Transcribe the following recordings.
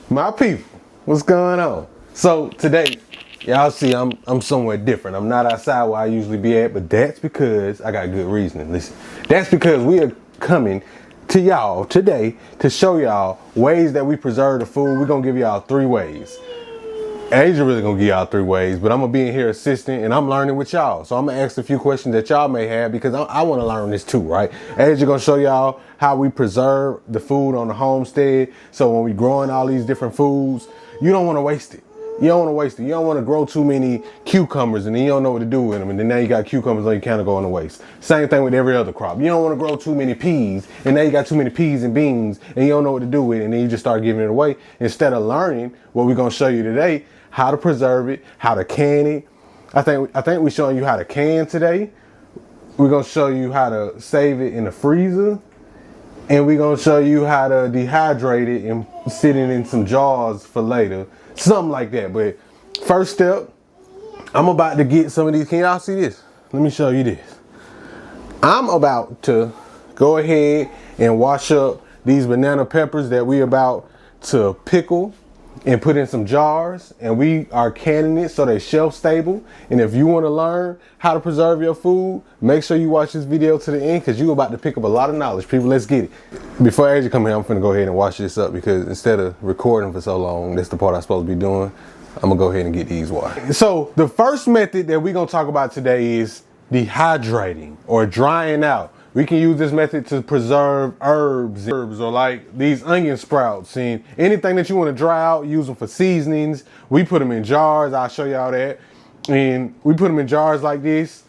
My people, what's going on? So today, y'all see I'm somewhere different. I'm not outside where I usually be at, but that's because I got good reasoning. Listen, that's because we are coming to y'all today to show y'all ways that we preserve the food. We're gonna give y'all 3 ways. Asia really gonna give y'all 3 ways, but I'm gonna be in here assisting and I'm learning with y'all. So I'm gonna ask a few questions that y'all may have because I want to learn this too, right? Asia gonna show y'all how we preserve the food on the homestead. So when we growing all these different foods, you don't want to waste it. You don't want to waste it. You don't want to grow too many cucumbers and then you don't know what to do with them. And then now you got cucumbers on your counter going to waste. Same thing with every other crop. You don't want to grow too many peas and now you got too many peas and beans and you don't know what to do with it. And then you just start giving it away. Instead of learning what we're going to show you today, how to preserve it, how to can it. I think we're showing you how to can today. We're going to show you how to save it in the freezer. And we're going to show you how to dehydrate it and sit it in some jars for later. Something like that. But first step, I'm about to get some of these. Can y'all see this? Let me show you this. I'm about to go ahead and wash up these banana peppers that we about to pickle and put in some jars, and we are canning it so they're shelf stable. And if you want to learn how to preserve your food, make sure you watch this video to the end because you're about to pick up a lot of knowledge. People, let's get it. Before Asia come here, I'm finna go ahead and wash this up because instead of recording for so long, that's the part I'm supposed to be doing. I'm gonna go ahead and get these washed. So the first method that we're gonna talk about today is dehydrating or drying out. We can use this method to preserve herbs or like these onion sprouts and anything that you want to dry out, use them for seasonings. We put them in jars. I'll show y'all that. And we put them in jars like this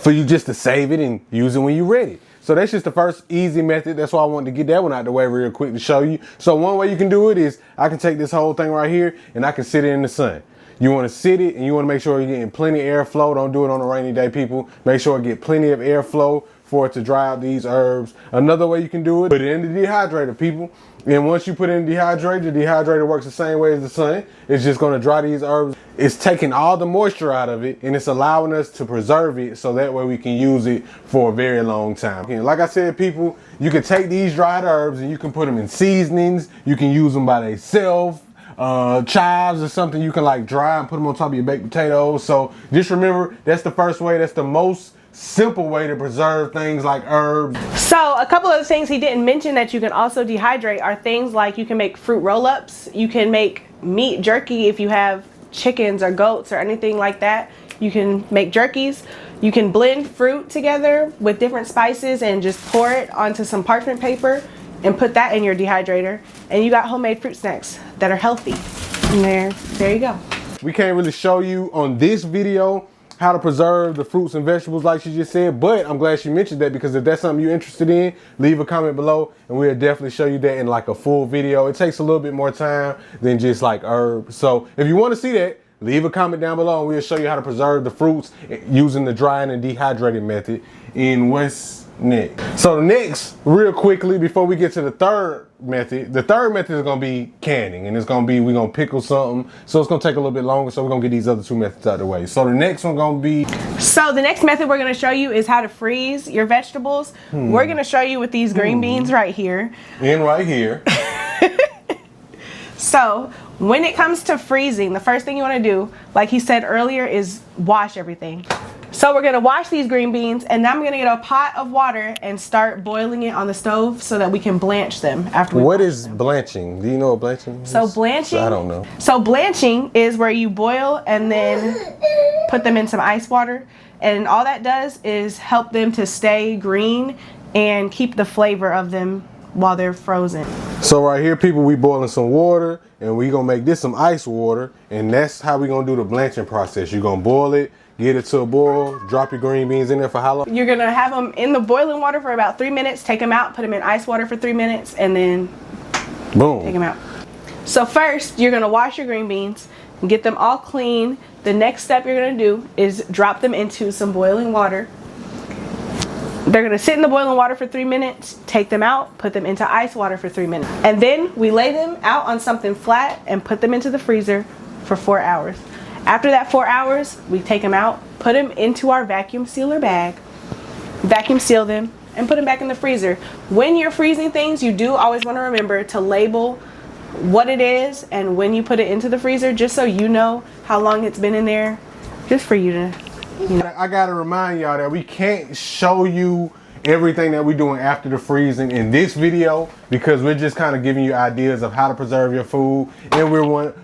for you just to save it and use it when you're ready. So that's just the first easy method. That's why I wanted to get that one out the way real quick to show you. So one way you can do it is I can take this whole thing right here and I can sit it in the sun. You want to sit it and you want to make sure you're getting plenty of airflow. Don't do it on a rainy day, people. Make sure it get plenty of airflow for it to dry out these herbs. Another way you can do it, put it in the dehydrator, people. And once you put it in the dehydrator works the same way as the sun. It's just going to dry these herbs. It's taking all the moisture out of it and it's allowing us to preserve it so that way we can use it for a very long time. And like I said, people, you can take these dried herbs and you can put them in seasonings. You can use them by themselves. Chives or something you can like dry and put them on top of your baked potatoes. So just remember, that's the first way. That's the most simple way to preserve things like herbs. So a couple of the things he didn't mention that you can also dehydrate are things like you can make fruit roll-ups. You can make meat jerky if you have chickens or goats or anything like that. You can make jerkies. You can blend fruit together with different spices and just pour it onto some parchment paper and put that in your dehydrator, and you got homemade fruit snacks that are healthy. And there you go. We can't really show you on this video how to preserve the fruits and vegetables like she just said, but I'm glad she mentioned that because if that's something you're interested in, leave a comment below and we'll definitely show you that in like a full video. It takes a little bit more time than just like herbs. So if you want to see that, leave a comment down below and we'll show you how to preserve the fruits using the drying and dehydrating method. And what's next? So the next, real quickly, before we get to the third method is going to be canning, and it's going to be, we're going to pickle something, so it's going to take a little bit longer, so we're going to get these other 2 methods out of the way. So the next one going to be, so the next method we're going to show you is how to freeze your vegetables. We're going to show you with these green beans right here and right here. So when it comes to freezing, the first thing you want to do, like he said earlier, is wash everything. So we're going to wash these green beans, and then I'm going to get a pot of water and start boiling it on the stove so that we can blanch them after we What is blanching? Do you know what blanching is? So blanching, I don't know. So blanching is where you boil and then put them in some ice water, and all that does is help them to stay green and keep the flavor of them while they're frozen. So right here, people, we boiling some water and we gonna make this some ice water, and that's how we gonna do the blanching process. You're gonna boil it, get it to a boil, drop your green beans in there for how long? You're gonna have them in the boiling water for about 3 minutes, take them out, put them in ice water for 3 minutes, and then boom, take them out. So first, you're gonna wash your green beans and get them all clean. The next step you're gonna do is drop them into some boiling water. They're gonna sit in the boiling water for 3 minutes, take them out, put them into ice water for 3 minutes. And then we lay them out on something flat and put them into the freezer for 4 hours. After that 4 hours, we take them out, put them into our vacuum sealer bag, vacuum seal them, and put them back in the freezer. When you're freezing things, you do always want to remember to label what it is and when you put it into the freezer, just so you know how long it's been in there, just for you to, you know. I gotta remind y'all that we can't show you everything that we're doing after the freezing in this video, because we're just kind of giving you ideas of how to preserve your food, and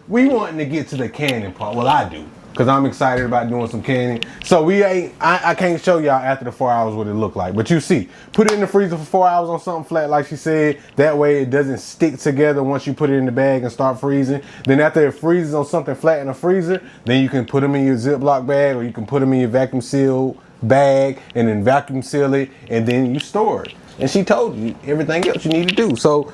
we wanting to get to the canning part. Well, I do, because I'm excited about doing some canning. So I can't show y'all after the 4 hours what it look like, but you see, put it in the freezer for 4 hours on something flat like she said. That way it doesn't stick together once you put it in the bag and start freezing. Then after it freezes on something flat in the freezer, then you can put them in your Ziploc bag, or you can put them in your vacuum sealed bag and then vacuum seal it, and then you store it. And she told you everything else you need to do. So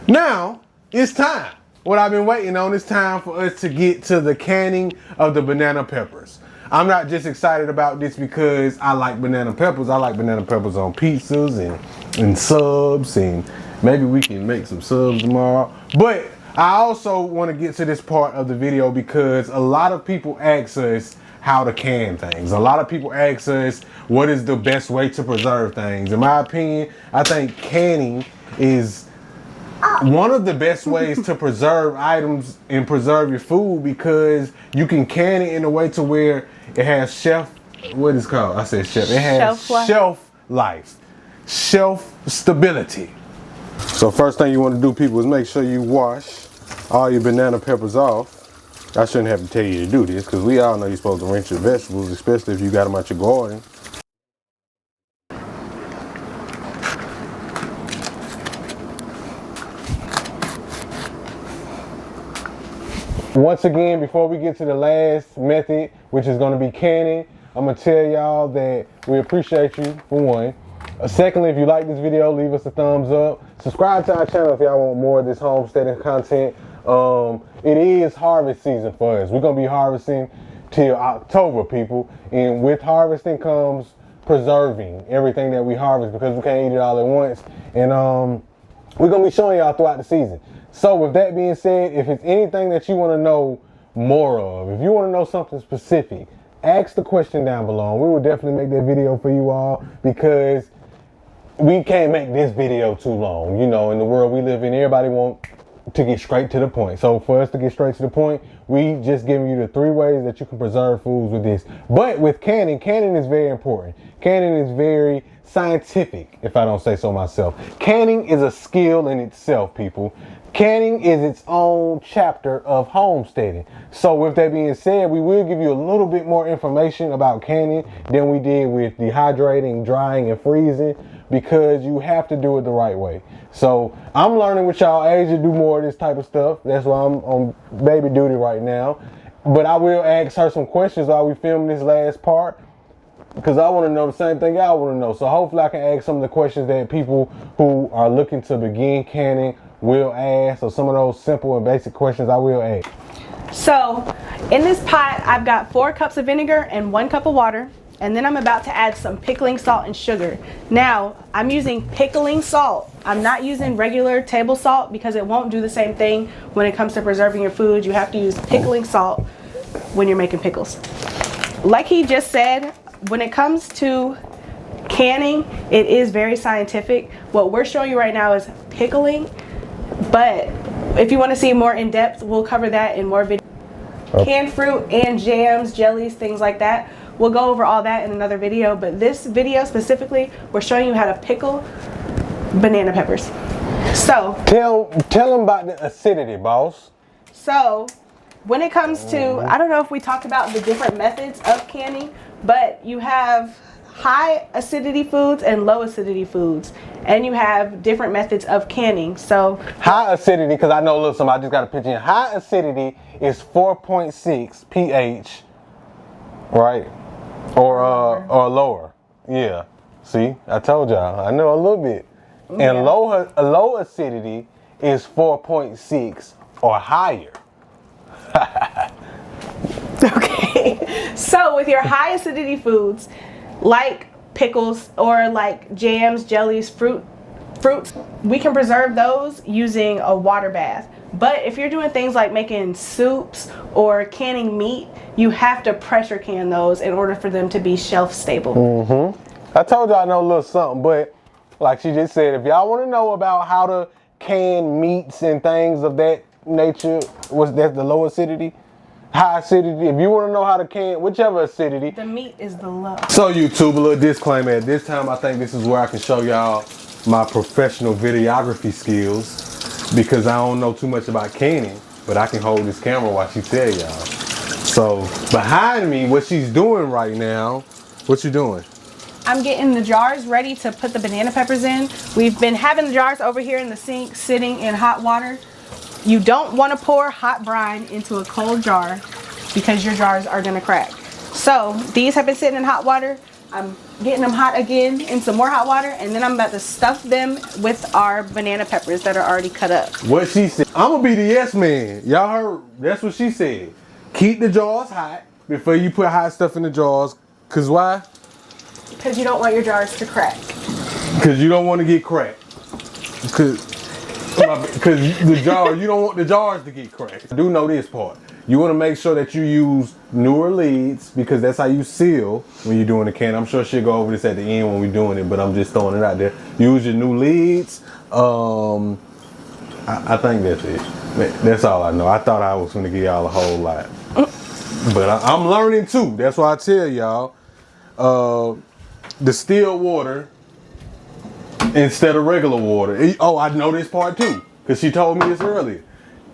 now it's time. What I've been waiting on, is time for us to get to the canning of the banana peppers. I'm not just excited about this because I like banana peppers. I like banana peppers on pizzas and subs, and maybe we can make some subs tomorrow. But I also want to get to this part of the video because a lot of people ask us how to can things. A lot of people ask us what is the best way to preserve things. In my opinion, I think canning is one of the best ways to preserve items and preserve your food, because you can can it in a way to where it has what is it called? I said chef. It has shelf life, shelf stability. So first thing you want to do, people, is make sure you wash all your banana peppers off. I shouldn't have to tell you to do this, because we all know you're supposed to rinse your vegetables, especially if you got them out your garden. Once again, before we get to the last method, which is going to be canning, I'm going to tell y'all that we appreciate you, for one. Secondly, if you like this video, leave us a thumbs up. Subscribe to our channel if y'all want more of this homesteading content. It is harvest season for us. We're going to be harvesting till October, people. And with harvesting comes preserving everything that we harvest, because we can't eat it all at once. And we're going to be showing y'all throughout the season. So with that being said, if it's anything that you want to know more of, if you want to know something specific, ask the question down below. We will definitely make that video for you all, because we can't make this video too long. You know, in the world we live in, everybody wants to get straight to the point. So for us to get straight to the point, we just giving you the 3 ways that you can preserve foods with this. But with canning is very important. Canning is very scientific, if I don't say so myself. Canning is a skill in itself, people. Canning is its own chapter of homesteading. So with that being said, we will give you a little bit more information about canning than we did with dehydrating, drying, and freezing, because you have to do it the right way. So I'm learning with y'all age to do more of this type of stuff. That's why I'm on baby duty right now. But I will ask her some questions while we film this last part, because I want to know the same thing y'all want to know. So hopefully I can ask some of the questions that people who are looking to begin canning will ask, or some of those simple and basic questions I will ask. So in this pot, I've got 4 cups of vinegar and 1 cup of water. And then I'm about to add some pickling salt and sugar. Now, I'm using pickling salt. I'm not using regular table salt, because it won't do the same thing when it comes to preserving your food. You have to use pickling salt when you're making pickles. Like he just said, when it comes to canning, it is very scientific. What we're showing you right now is pickling, but if you want to see more in depth, we'll cover that in more videos. Canned fruit and jams, jellies, things like that. We'll go over all that in another video, but this video specifically, we're showing you how to pickle banana peppers. So tell them about the acidity, boss. So when it comes to, I don't know if we talked about the different methods of canning, but you have high acidity foods and low acidity foods, and you have different methods of canning. So high acidity, because I know, listen, I just got a picture in. High acidity is 4.6 pH, right? Or lower. Yeah. See, I told y'all. I know a little bit. Yeah. And low acidity is 4.6 or higher. Okay. So with your high acidity foods, like pickles or like jams, jellies, fruits, we can preserve those using a water bath. But if you're doing things like making soups or canning meat, you have to pressure can those in order for them to be shelf stable. I told y'all I know a little something, but like she just said, if y'all want to know about how to can meats and things of that nature, what's that, the low acidity? High acidity. If you want to know how to can, whichever acidity. The meat is the low. So YouTube, a little disclaimer. At this time, I think this is where I can show y'all my professional videography skills, because I don't know too much about canning, but I can hold this camera while she tell y'all. So behind me, what she's doing right now, what you doing? I'm getting the jars ready to put the banana peppers in. We've been having the jars over here in the sink sitting in hot water. You don't want to pour hot brine into a cold jar because your jars are going to crack. So these have been sitting in hot water. I'm getting them hot again in some more hot water, and then I'm about to stuff them with our banana peppers that are already cut up. What she said. I'm going to be the yes man. Y'all heard? That's what she said. Keep the jars hot before you put hot stuff in the jars. Because why? Because you don't want your jars to crack. Because you don't want to get cracked. Because the jar, you don't want the jars to get cracked. I do know this part. You want to make sure that you use newer leads, because that's how you seal when you're doing the can. I'm sure she'll go over this at the end when we're doing it, but I'm just throwing it out there. Use your new leads. I think that's it. That's all I know. I thought I was going to give y'all a whole lot. But I'm learning too. That's why I tell y'all. Distilled water instead of regular water. Oh, I know this part too, because she told me this earlier.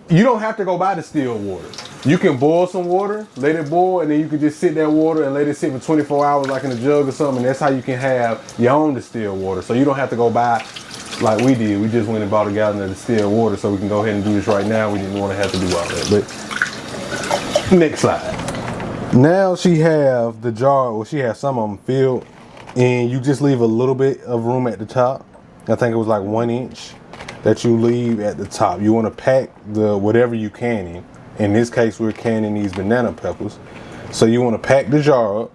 You don't have to go buy distilled water. You can boil some water, let it boil, and then you can just sit that water and let it sit for 24 hours like in a jug or something. And that's how you can have your own distilled water. So you don't have to go buy like we did. We just went and bought a gallon of distilled water so we can go ahead and do this right now. We didn't want to have to do all that. But next slide. Now she have the jar, well, she has some of them filled, and you just leave a little bit of room at the top. I think it was like 1 inch that you leave at the top. You want to pack the whatever you canning. In this case, we're canning these banana peppers. So you want to pack the jar up,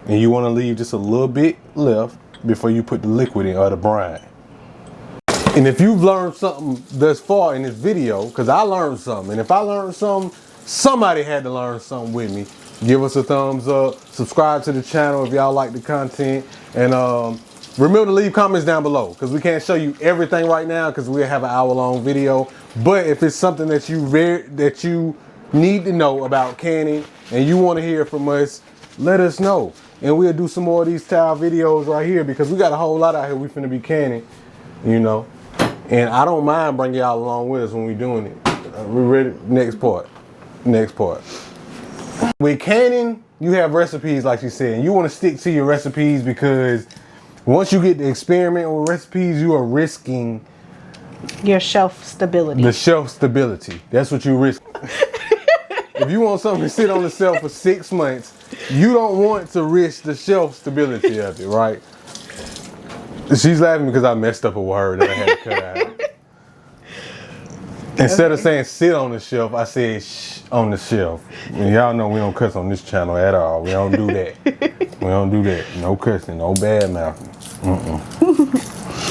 and you want to leave just a little bit left before you put the liquid in, or the brine. And if you've learned something thus far in this video, because I learned something, and if I learned something, somebody had to learn something with me. Give us a thumbs up, subscribe to the channel if y'all like the content, and remember to leave comments down below, because we can't show you everything right now because we'll have an hour-long video. But if it's something that you need to know about canning and you want to hear from us, let us know, and we'll do some more of these style videos right here, because we got a whole lot out here we finna be canning, you know. And I don't mind bringing y'all along with us when we're doing it. We're ready. Next part. With canning, you have recipes, like she said, and you want to stick to your recipes, because once you get to experiment with recipes, you are risking your shelf stability. The shelf stability. That's what you risk. If you want something to sit on the shelf for 6 months, you don't want to risk the shelf stability of it, right? She's laughing because I messed up a word that I had to cut out. Instead of saying sit on the shelf, I said shh on the shelf. And y'all know we don't cuss on this channel at all. We don't do that. We don't do that. No cussing, no bad mouthing.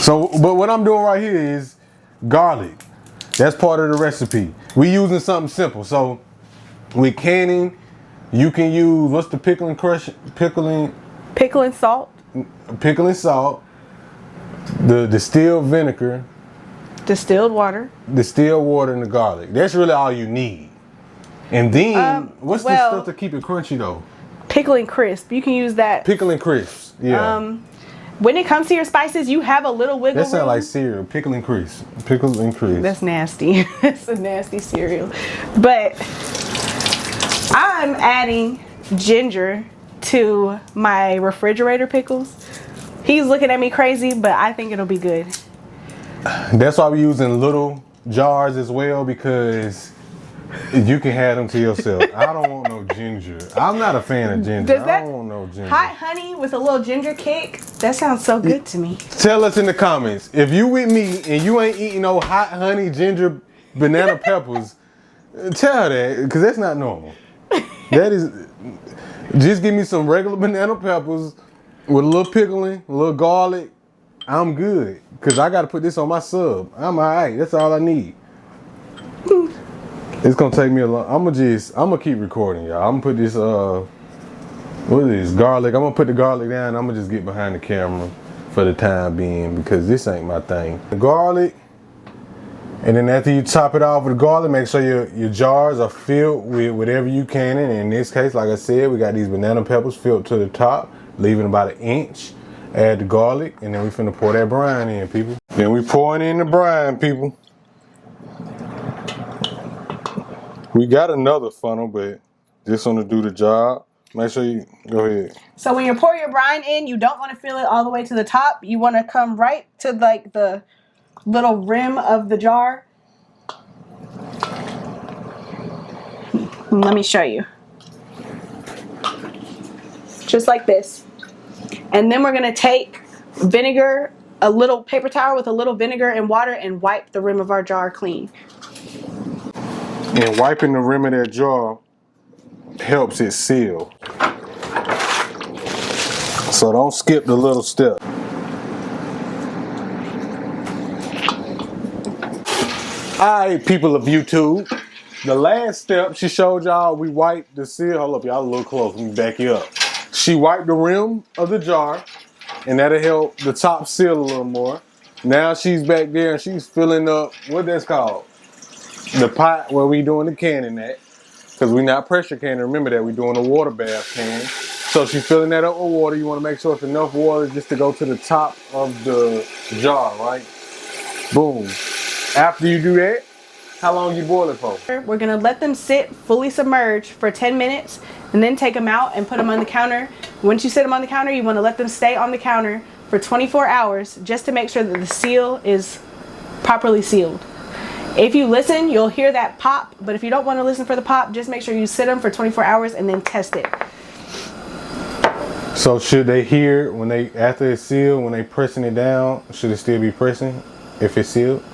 So, but what I'm doing right here is garlic. That's part of the recipe. We using something simple. So with canning, you can use, what's the pickling salt. Pickling salt, the distilled vinegar, distilled water, and the garlic. That's really all you need. And then, what's the stuff to keep it crunchy though? Pickling crisp. You can use that. Pickling crisp, yeah. When it comes to your spices, you have a little wiggle room. That sounds like cereal. Pickling crisp. Pickling crisp. That's nasty. That's a nasty cereal. But I'm adding ginger to my refrigerator pickles. He's looking at me crazy, but I think it'll be good. That's why we're using little jars as well, because you can have them to yourself. I don't want no ginger. I'm not a fan of ginger. I don't want no ginger. Hot honey with a little ginger kick? That sounds so good to me. Tell us in the comments, if you with me and you ain't eating no hot honey ginger banana peppers, tell her that, because that's not normal. That is, just give me some regular banana peppers with a little pickling, a little garlic. I'm good, because I got to put this on my sub. I'm all right. That's all I need. It's going to take me a long... I'm going to keep recording, y'all. I'm going to put this, what is this, garlic. I'm going to put the garlic down. I'm going to just get behind the camera for the time being, because this ain't my thing. The garlic And then after you top it off with garlic, make sure your jars are filled with whatever you can. And in this case, like I said, we got these banana peppers filled to the top, leaving about 1 inch. Add the garlic, and then we finna pour that brine in, people. Then we pouring in the brine, people. We got another funnel, but this one to do the job. Make sure you go ahead. So when you pour your brine in, you don't want to fill it all the way to the top. You want to come right to like the little rim of the jar. Let me show you. Just like this. And then we're going to take vinegar, a little paper towel with a little vinegar and water, and wipe the rim of our jar clean. And wiping the rim of that jar helps it seal. So don't skip the little step. Alright, people of YouTube. The last step she showed y'all, we wiped the seal. Hold up, y'all a little close. Let me back you up. She wiped the rim of the jar, and that'll help the top seal a little more. Now she's back there and she's filling up, what that's called? The pot where we doing the canning at. Because we're not pressure canning. Remember that we're doing a water bath can. So she's filling that up with water. You want to make sure it's enough water just to go to the top of the jar, right? Boom. After you do that, how long you boil it for? We're going to let them sit fully submerged for 10 minutes and then take them out and put them on the counter. Once you set them on the counter, you want to let them stay on the counter for 24 hours just to make sure that the seal is properly sealed. If you listen, you'll hear that pop, but if you don't want to listen for the pop, just make sure you sit them for 24 hours and then test it. So should they hear when they, after it's sealed, when they pressing it down, should it still be pressing if it's sealed?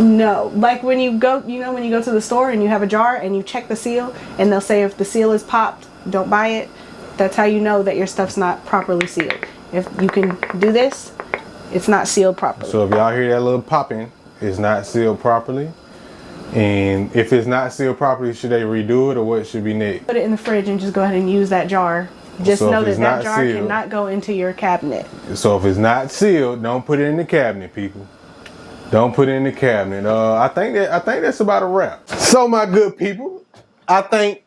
No, like when you go, when you go to the store and you have a jar and you check the seal and they'll say if the seal is popped, don't buy it. That's how you know that your stuff's not properly sealed. If you can do this, it's not sealed properly. So if y'all hear that little popping, it's not sealed properly. And if it's not sealed properly, should they redo it or what should be next? Put it in the fridge and just go ahead and use that jar. Just So know if it's that not jar sealed- cannot go into your cabinet. So if it's not sealed, don't put it in the cabinet, people. Don't put it in the cabinet. I think that's about a wrap. So my good people, I think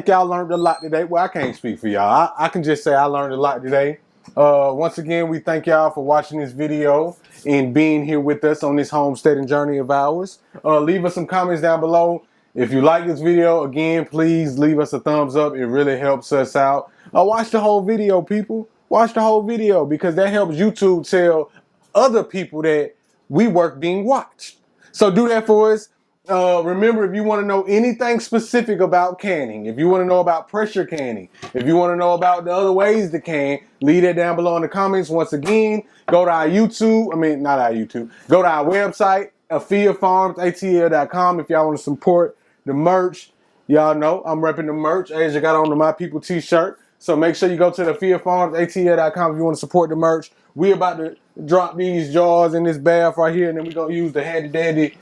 y'all learned a lot today. Well, I can't speak for y'all. I can just say I learned a lot today. Once again, we thank y'all for watching this video and being here with us on this homesteading journey of ours. Leave us some comments down below. If you like this video, again, please leave us a thumbs up. It really helps us out. Watch the whole video, people. Watch the whole video because that helps YouTube tell other people that we work being watched. So do that for us. Remember, if you want to know anything specific about canning, if you want to know about pressure canning, if you want to know about the other ways to can, leave that down below in the comments. Once again, go to our YouTube. Not our YouTube. Go to our website, AfyaFarmsATL.com if y'all want to support the merch. Y'all know I'm repping the merch. Asia got on the My People t-shirt. So make sure you go to the AfyaFarmsATL.com if you want to support the merch. We're about to drop these jars in this bath right here, and then we're going to use the handy dandy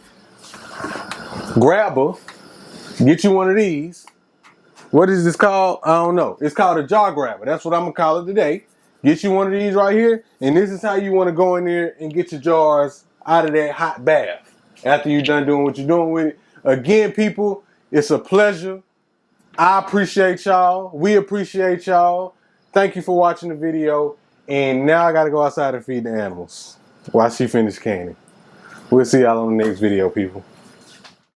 grabber. Get you one of these. What is this called? I don't know. It's called a jar grabber. That's what I'm going to call it today. Get you one of these right here, and this is how you want to go in there and get your jars out of that hot bath after you're done doing what you're doing with it. Again, people, it's a pleasure. I appreciate y'all. We appreciate y'all. Thank you for watching the video. And now I got to go outside and feed the animals while she finishes canning. We'll see y'all on the next video, people.